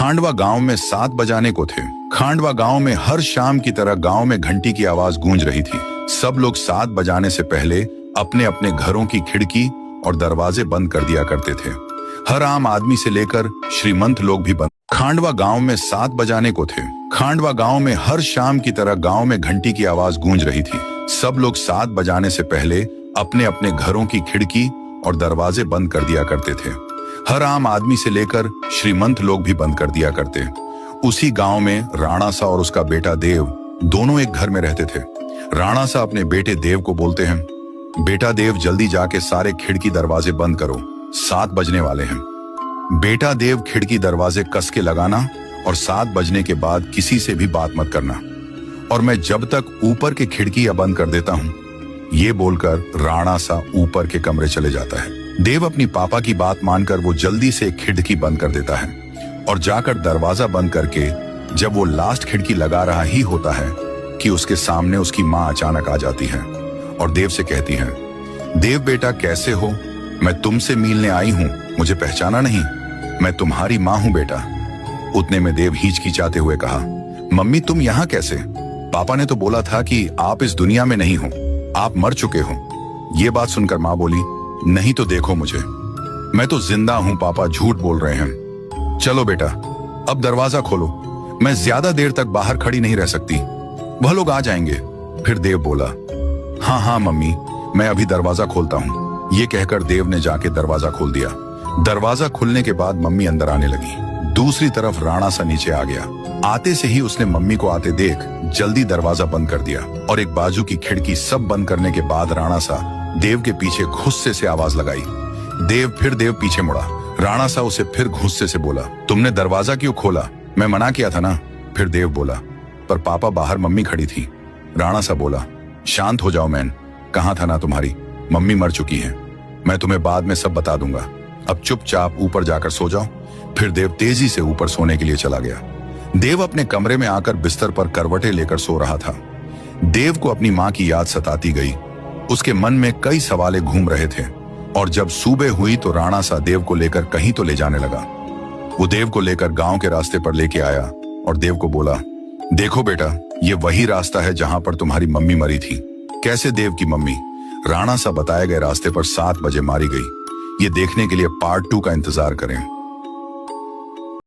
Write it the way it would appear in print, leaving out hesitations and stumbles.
खांडवा गांव में 7 बजाने को थे। खांडवा गांव में हर शाम की तरह गांव में घंटी की आवाज गूंज रही थी। सब लोग 7 बजाने से पहले अपने अपने घरों की खिड़की और दरवाजे बंद कर दिया करते थे। हर आम आदमी से लेकर श्रीमंत लोग भी बंद। खांडवा गांव में 7 बजाने को थे। खांडवा गांव में हर शाम की तरह गांव में घंटी की आवाज गूंज रही थी। सब लोग 7 बजाने से पहले अपने अपने घरों की खिड़की और दरवाजे बंद कर दिया करते थे। हर आम आदमी से लेकर श्रीमंत लोग भी बंद कर दिया करते। उसी गांव में राणा सा और उसका बेटा देव दोनों एक घर में रहते थे। राणा सा अपने बेटे देव को बोलते हैं, बेटा देव जल्दी जाके सारे खिड़की दरवाजे बंद करो, 7 बजने वाले हैं। बेटा देव खिड़की दरवाजे कस के लगाना और 7 बजने के बाद किसी से भी बात मत करना, और मैं जब तक ऊपर के खिड़की बंद कर देता हूं, ये बोलकर राणा सा ऊपर के कमरे चले जाता है। देव अपनी पापा की बात मानकर वो जल्दी से खिड़की बंद कर देता है और जाकर दरवाजा बंद करके जब वो लास्ट खिड़की लगा रहा ही होता है कि उसके सामने उसकी माँ अचानक आ जाती है और देव से कहती है, देव बेटा कैसे हो? मैं तुमसे मिलने आई हूँ, मुझे पहचाना नहीं? मैं तुम्हारी माँ हूँ बेटा। उतने में देव हिचकिचाते हुए कहा, मम्मी तुम यहाँ कैसे? पापा ने तो बोला था कि आप इस दुनिया में नहीं हो, आप मर चुके हो। ये बात सुनकर माँ बोली, नहीं तो देखो मुझे, मैं तो जिंदा हूं, पापा झूठ बोल रहे हैं। चलो बेटा अब दरवाजा खोलो, मैं ज्यादा देर तक बाहर खड़ी नहीं रह सकती, वह लोग आ जाएंगे। फिर देव बोला, हाँ हाँ मम्मी मैं अभी दरवाजा खोलता हूँ। ये कहकर देव ने जाके दरवाजा खोल दिया। दरवाजा खुलने के बाद मम्मी अंदर आने लगी। दूसरी तरफ राणा सा नीचे आ गया। आते से ही उसने मम्मी को आते देख जल्दी दरवाजा बंद कर दिया और एक बाजू की खिड़की सब बंद करने के बाद राणा सा देव के पीछे गुस्से से आवाज लगाई। देव पीछे मुड़ा। राणा सा उसे फिर गुस्से से बोला, तुमने दरवाजा क्यों खोला? मैं मना किया था ना। फिर देव बोला, पर पापा बाहर मम्मी खड़ी थी। राणा सा बोला, शांत हो जाओ मैन, कहाँ था ना तुम्हारी, मम्मी मर चुकी है, मैं तुम्हें बाद में सब बता दूंगा, अब चुपचाप ऊपर जाकर सो जाओ। फिर देव तेजी से ऊपर सोने के लिए चला गया। देव अपने कमरे में आकर बिस्तर पर करवटें लेकर सो रहा था। देव को अपनी माँ की याद सताती गई। उसके मन में कई सवाले घूम रहे थे और जब सुबह हुई तो राणा सा देव को लेकर कहीं तो ले जाने लगा। वो देव को लेकर गांव के रास्ते पर लेके आया और देव को बोला, देखो बेटा ये वही रास्ता है जहां पर तुम्हारी मम्मी मरी थी। कैसे देव की मम्मी राणा सा बताए गए रास्ते पर 7 बजे मारी गई? ये देखने के लिए पार्ट 2 का इंतजार करें।